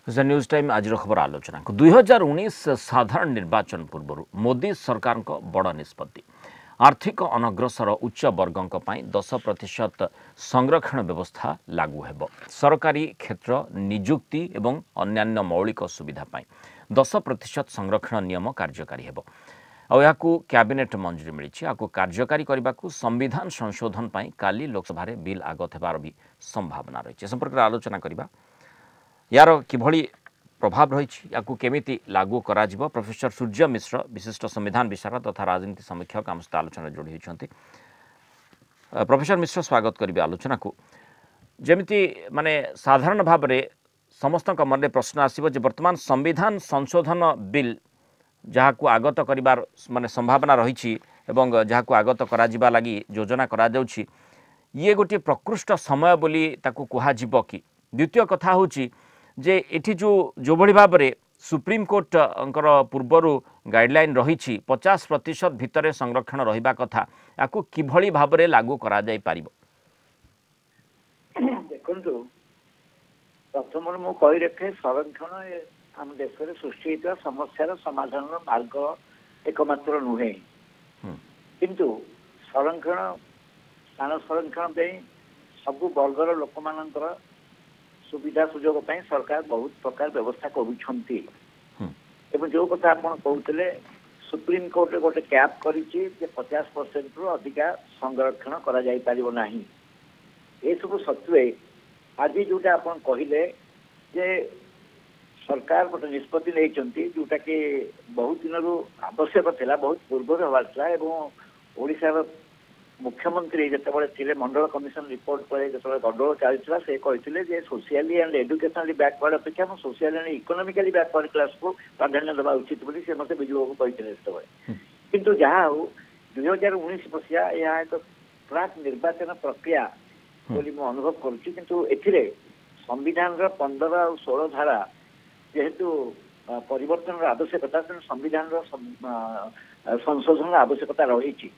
News time आज खबर आलोचना 2019 साधारण निर्वाचन पूर्व मोदी सरकार बड़ निष्पत्ति आर्थिक अनग्रसर उच्च वर्गों 10% संरक्षण व्यवस्था लागू हेब सरकारी क्षेत्र निजुक्ति एवं अन्यान्य मौलिक सुविधा 10% संरक्षण नियम कार्यकारी हेब कैबिनेट मंजूरी मिली कार्यकारी करने को संविधान संशोधन काली लोकसभा बिल आगत होबार भी संभावना रही संपर्क आलोचना करबा यार किभली प्रभाव रही केमिति लागू करा जिवो प्रोफेसर सूर्य मिश्र विशिष्ट संविधान विशारद तथा राजनीति समीक्षक आम सहित आलोचना जोड़ी होती। प्रोफेसर मिश्र स्वागत करेंगे आलोचना को जमिति माने साधारण भाव में समस्त मन में प्रश्न आसो जे वर्तमान संविधान संशोधन बिल जहाँ आगत करिबार माने संभावना रही जहाँ आगत करा जिबा लगी योजना करा जाउछि ये गोटे प्रकृष्ट समय बोली ताकू कुहाजिबो कि द्वितीय कथा होची जे एठी जो भली भाव में सुप्रीम कोर्ट अंकर पूर्वर गाइडलाइन रही 50% भितर संरक्षण रहिबा कथा याकू किभली भाव में लागू करा जाय पारिबो। देखंतु प्रथम मु कहि रखे संरक्षण आम देश में सृष्टि होता समस्यार समाधान मार्ग एकमात्र नुहे किंतु संरक्षण स्थान संरक्षण सबु वर्गर लोक मानकर सुविधा सुजोग सरकार बहुत प्रकार व्यवस्था करुछंती एवं जो कथा आप कहते सुप्रीम कोर्ट गोटे कैप कर 50% रु अधिका संरक्षण करा जाई परिबो नाही ए सब सत्वे आज जोटा आप कहले जे सरकार गोटे निष्पत्ति नहीं जोटा कि बहुत दिन आवश्यक था बहुत पूर्व हबार एवं ओडिशा मुख्यमंत्री जिते मंडल कमिशन रिपोर्ट पर जो गडोल चलता से कहते सोशियाली एंड एजुकेशनली बैकवर्ड अपेक्षा social and economically backward class को प्राधान्य देवा उचित बोली से मत विजु बाबू कहते किंतु जहाँ हो 2019 मसीहा यह एक प्राक निर्वाचन प्रक्रिया बोली मु अनुभव करुच्ची किंतु एथिरे संविधान 15 और 16 धारा जेहेतु परिवर्तन आवश्यकता संविधान संशोधन आवश्यकता रही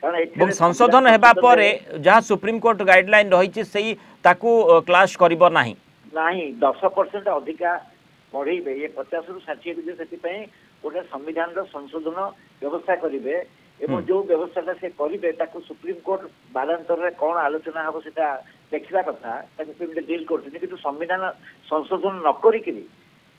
संशोधन हेबा परे जहाँ सुप्रीम कोर्ट गाइडलाइन रही से ताकू क्लास करिबो नाही 10% अधिका बढ़ेबे ये 50 रु 60 से गोटे संविधान संशोधन व्यवस्था करेंगे एवं जो व्यवस्था से करेंगे ताकू सुप्रीम कोर्ट बालांतर कौन आलोचना हम से देखा कथा डील कर संविधान संशोधन न करी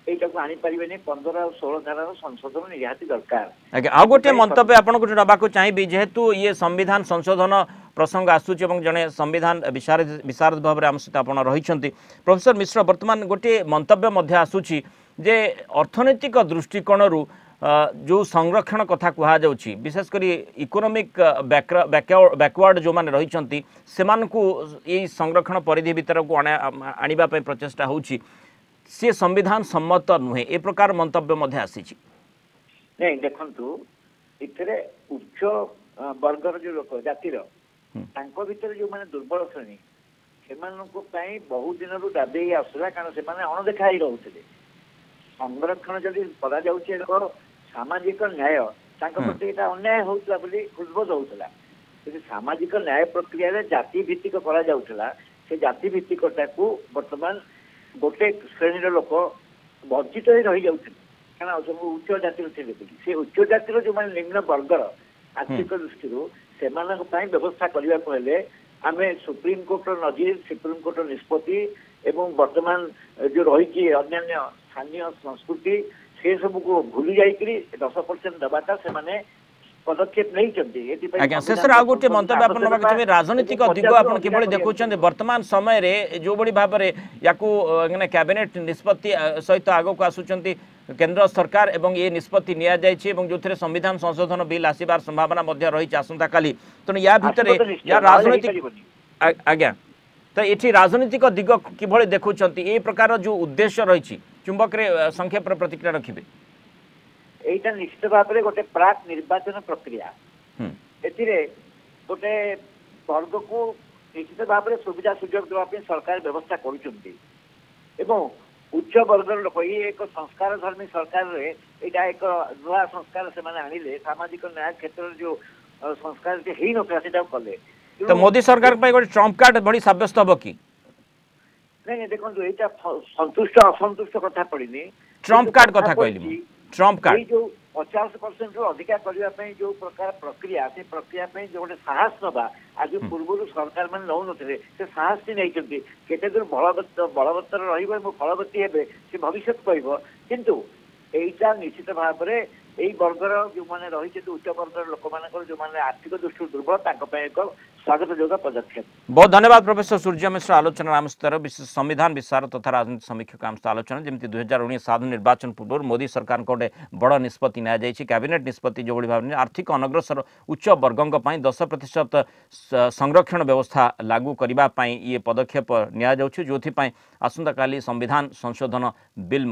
एटाको आनी परिबेनी 15 और 16 धारार संशोधन निहाती दरकार। आगे आ गोटे मंतव्य आपन को नबाको चाहिबी जेहेतु ये संविधान संशोधन प्रसंग आसुच एवं जने संविधान विशारद भाव में आम सहित आपन रहिछंती प्रोफेसर मिश्र वर्तमान गोटे मंतव्य मध्य आसुची जे अर्थनैतिक दृष्टिकोणरू जो संरक्षण कथा कहा जाउची विशेषकर इकोनॉमिक बैकवर्ड जो माने रहिछंती सेमानकू ए संरक्षण परिधि भीतर को आनिबा पय प्रचेष्टा होउची से संविधान सम्मत नुहे ए प्रकार मंतव्य मध्य आसी नहीं देखंतु इतरे उच्च वर्गर जो लोक जातिर तांको भीतर जो माने दुर्बल श्रेणी सेमाननको पई बहुत दिन रु दाबी आसला कारण से माने अणदेखा ही रहउथिले संरक्षण जदि करा जाउछि एक सामाजिक न्याय तांको प्रति एटा अन्याय होउतला बोली खुजबोध होउतला यदि सामाजिक न्याय प्रक्रिया रे जाति भित्तिक करा जाउतला से जाति भित्तिकटा को वर्तमान गोटे श्रेणी लोक वंचित रही जाते क्या सब उच्च जातिर थे से उच्च जातिर जो मैंने निम्न वर्गर आर्थिक दृष्टि से व्यवस्था करने को आम सुप्रीम कोर्ट नजीर सुप्रीम कोर्ट निष्पत्ति एवं वर्तमान जो रही अन्य स्थानीय संस्कृति से सब को भूली जाकरी 10% दबाटा से पदक्षेप नहीं आज्ञा शेष आ गोटे मंतव्य राजनीतिक दिग आप देखुं वर्तमान समय रे जो बड़ी भाव में या कैबिनेट निष्पत्ति सहित आग को आसुंच केंद्र सरकार एवं ये निष्पत्ति निया जायछि एवं जो संविधान संशोधन बिल आसबार संभावना रही आसंता काली तेणु या भितर या राजनीतिक आज्ञा तो ये राजनीतिक दिग किभଳି देखुंट ए प्रकार जो उद्देश्य रही चुंबक संक्षेप प्रतिक्रिया रखिए एटा निश्चित भाव में गोटे प्राक निर्वाचन प्रक्रिया एथिरे गोटे वर्ग को निश्चित भाव में सुविधा सुजोग देवाई सरकार व्यवस्था करुछंती एवं उच्च वर्ग लोक ये एक संस्कार धर्मी सरकार रे एटा एक नुआ संस्कार से माने आनिले सामाजिक न्याय क्षेत्र जो संस्कार जे हेई नथला सेटा कले तो मोदी सरकार पे गोटे ट्रम्प कार्ड बड़ी साब्यस्त हबो कि ନାଇଁ ଦେଖନ୍ତୁ ଏଇଟା ସନ୍ତୁଷ୍ଟ ଅସନ୍ତୁଷ୍ଟ କଥା ପଡ଼ିନି। ट्रम्प कार्ड कथा कहली ट्रम्प कार्ड जो 50% ରୁ ଅଧିକା କରିବା ପାଇଁ ଯୋଉ ପ୍ରକାର ପ୍ରକ୍ରିୟା ସେ ପ୍ରକ୍ରିୟା ପାଇଁ ଯୋଉ ଗୋଟେ ସାହସ ନବା ଆଜି ପୂର୍ବରୁ ସରକାର ମାନେ ନଉନଥିଲେ ସେ ସାହସଟି ନେଇଛନ୍ତି। କେତେ ଦୂର ବଳବତ୍ତର ରହିବ ଏବଂ ଫଳବତୀ ହେବେ ସେ ଭବିଷ୍ୟତ କହିବ। କିନ୍ତୁ এইটা নিশ্চিত ভাবে এই বর্গর যে রয়েছে উচ্চ বর্গর লোক যে আর্থিক দৃষ্টি দুর্বল এক স্বাগত যোগ্য পদক্ষেপ। बहुत धन्यवाद प्रोफेसर सूर्य मिश्र आलोचना आम सहित विशेष संविधान विशारद तथा राजनीति समीक्षक आम सहित आलोचना जमी 2019 साधारण निर्वाचन पूर्व मोदी सरकार गोटे बड़ निष्पत्ति नि कैबिनेट निष्पत्ति जो भाव आर्थिक अनग्रसर उच्च वर्गों 10% संरक्षण व्यवस्था लागू करने ये पदक्षेप जो आसंता काली संविधान संशोधन बिल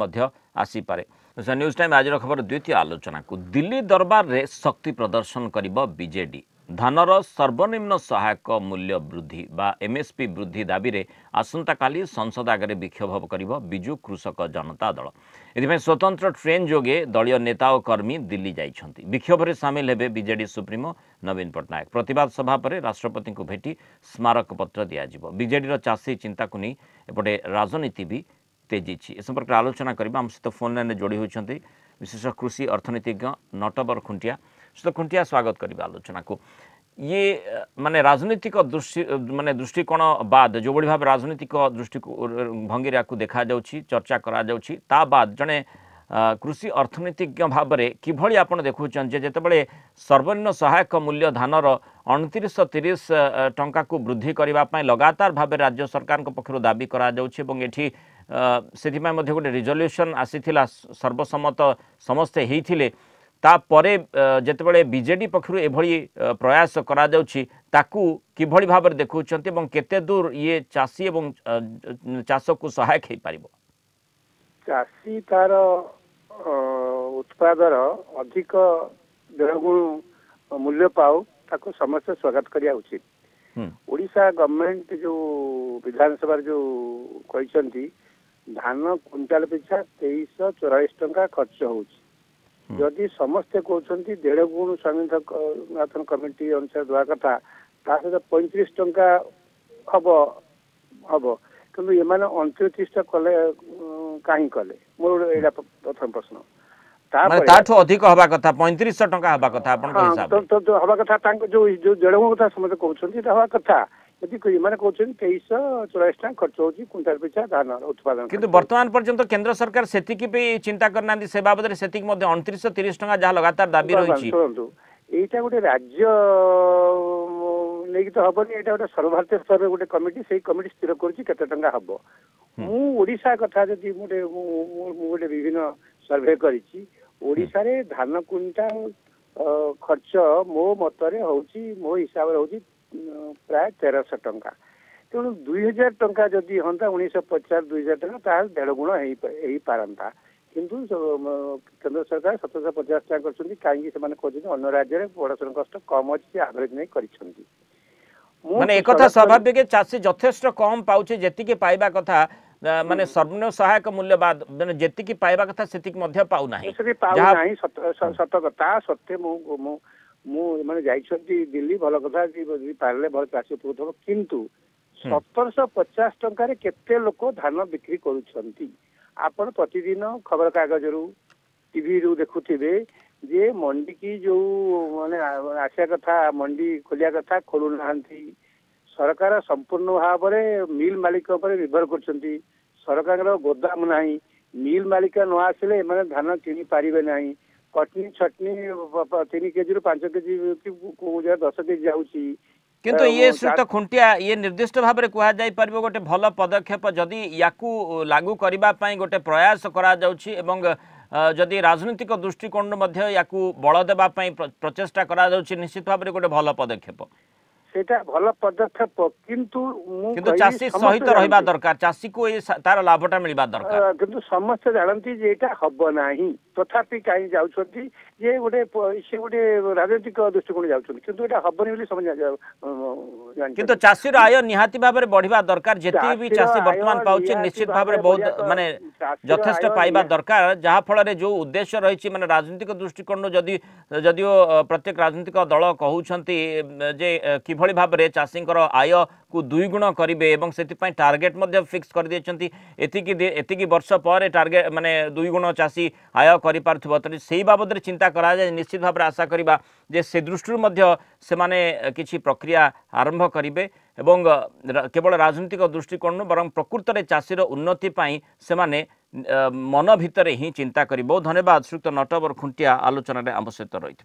आसीपे। न्यूज टाइम आज खबर द्वितीय आलोचना को दिल्ली दरबार रे शक्ति प्रदर्शन करिबो बीजेडी। धानर सर्वनिम्न सहायक मूल्य वृद्धि बा एमएसपी वृद्धि दाबी रे आसंता काली संसद आगे विक्षोभ करिबो बिजू कृषक जनता दल। एथिପାଇଁ स्वतंत्र ट्रेन जोगे दलीय नेता और कर्मी दिल्ली जाइछंती। विक्षोभ रे शामिल हेबे बीजेडी सुप्रीमो नवीन पटनायक। प्रतिवाद सभा पर राष्ट्रपति को भेटी स्मारक पत्र दिया जिवो। बीजेडी रो चाषी चिंता को नहीं एपटे राजनीति भी तेजी ए संपर्क में आलोचना करबा हम सहित फोन लाइन जोड़ी होती विशेष कृषि अर्थनीतिज्ञ नटवर खुंटिया। सहित खुंटिया स्वागत करबा आलोचना को। ये माने राजनीतिक दृष्टिकोण बाद जो बड़ी भाव राजनीतिक दृष्टि भंगी देखा जाउछि चर्चा करा जाउछि ता बाद जने कृषि अर्थनीतिज्ञ भाव में किभली आपण देखुछन जे जेतेबेले सर्वनिम्न सहायक मूल्य धानर 2930 टंका को वृद्धि करबा पय लगातार भाव राज्य सरकार पक्षर दाबी करा जाउछि एवं एठी से गोटे रिजोल्यूशन आसीथिला सर्वसम्मत समस्ते होइथिले तापरे जेतेबेले बीजेडी पक्षरु एभली प्रयास करा जाउछि ताकू किभली भाव में देखुछन्ते एवं केते दूर ये चाषी एवं चाष को सहायक हो पारिबो। चाषी तार उत्पादर अधिक देढ़गुण मूल्य पाऊ ताको समस्त स्वागत करिया उचित। ओडिशा गवर्नमेंट जो विधानसभा जो कहते धान क्विंटाल पिछा 2344 टंका खर्च होउछि। जदि समस्ते कहते 1.5 गुण स्वामीनाथन कमिटी अनुसार दवा कथा ता सहित 35 टंका हम हम किंतु ये 29 कले कहीं कले मोर एटा प्रथम प्रश्न। ताठो अधिक हवा कथा 3500 टंका हवा कथा आपन को हिसाब तो हवा कथा तांको जो जो 1.5 गुण कथा समझ कहउछन्ती हवा कथा यदि माने कहउछन्ती 2344 टंका खर्च होउछि क्विंटाल पिछा धान उत्पादन। किंतु वर्तमान पर्यंत केंद्र सरकार सेतिकी पे चिंता करना से बाबद रे सेतिक मध्ये 2930 टंका जहा लगातार दाबी रहिछि। एटा गोटे राज्य नहीं तो हबनी एटा गोटे सर्वभारतीय स्तर रे गोटे कमिटी से कमिटी स्थिर करूछि केते टंका हबो। मु ओडिशा कथा जदि गोटे विभिन्न सर्वे करिछि ओडिशा रे धान क्विंटाल खर्च मो मतरे होउछि मो हिसाब रे होउछि प्राय 1300 टंका। तेणु 2000 टंका जदि हंता 1950 2000 टंका ताल 1.5 गुण हेई पारंता किंतु केंद्र सरकार 1750 टंका करछन्ती काहेकि से माने कहछन्ती अन्य राज्य रे प्रोडक्शन कॉस्ट कम अछि एवरेज नै करछन्ती। माने एक कथा स्वाभाविक चाषी यथेष्ट कम पाउछे जेतिके पाइबा कथा माने सर्वनिम्न सहायक मूल्य बाद माने जेतिके पाइबा कथा सेतिक मध्ये पाउ नाही जहाँ सत कथा सत्य मु माने जाइछन्ती दिल्ली भल कथा पारले भल चाषी उपकृत किंतु 1750 टंका रे केते लोक धान बिक्री करूछन्ती। आपण प्रतिदिन खबर कागज रु टीवी रु देखुथिबे जे मंडी की जो माने आशा कथा मंडी खोलिया कथा खोलु नाहंती। सरकार संपूर्ण भाव में मिल मालिक पर निर्भर करछन्ती। सरकार गोदाम नाही मिल मालिक न आसिले माने धान किनि पारिबे नाही। कटनी छटनी 3 केजी रु 5 केजी को 10 केजी जाउची। किंतु ये श्रुत खुंटिया ये निर्दिष्ट भाव में कह जाई परबो गोटे भल पदक्षेप जदि याकू लागू करबा पई गोटे प्रयास करा जाउची एवं जदि राजनीतिक दृष्टिकोण मध्य याकू बल देबा पई प्रचेष्टा करा जाउची निश्चित भाव में गोटे भल पदक्षेप सेटा भल पदक्षेप किंतु चाषी सहित रहिबा दरकार चाषी को तार लाभटा मिलबा दरकार किंतु समस्त जानती जे एटा हब नाही तथापि काई जाउछथि जे गोटे से गोटे राजनीतिक दृष्टिकोण जाउछथि किंतु एटा हबनी बोली समझ किंतु चाषी आय निहाती भाव में बढ़िबा दरकार जेति भी चाषी वर्तमान पाउछि निश्चित भाव में बहुत माने यथेष्ट पाइबा दरकार जहा फल रे जो उद्देश्य रहिछि माने राजनीतिक दृष्टिकोण जदि प्रत्येक राजनीतिक दल कहउछन्ति जे कि किभଳି भाव में चाषी आय को दुई गुण करेंगे और से टार्गेट फिक्स कर दिए एतिकी वर्ष पर टार्गेट माने दुई गुण चाषी आय कर से बाबद चिंता कराए निश्चित भाव में आशा करवा जे से दृष्टि से माने किछि प्रक्रिया आरंभ करेंगे एवं केवल राजनीतिक दृष्टिकोण बर प्रकृत में चाषीर उन्नति से माने मन भितर ही चिंता करी। बहुत धन्यवाद श्रीयुक्त नटवर खुंटिया आलोचना आम सहित रही।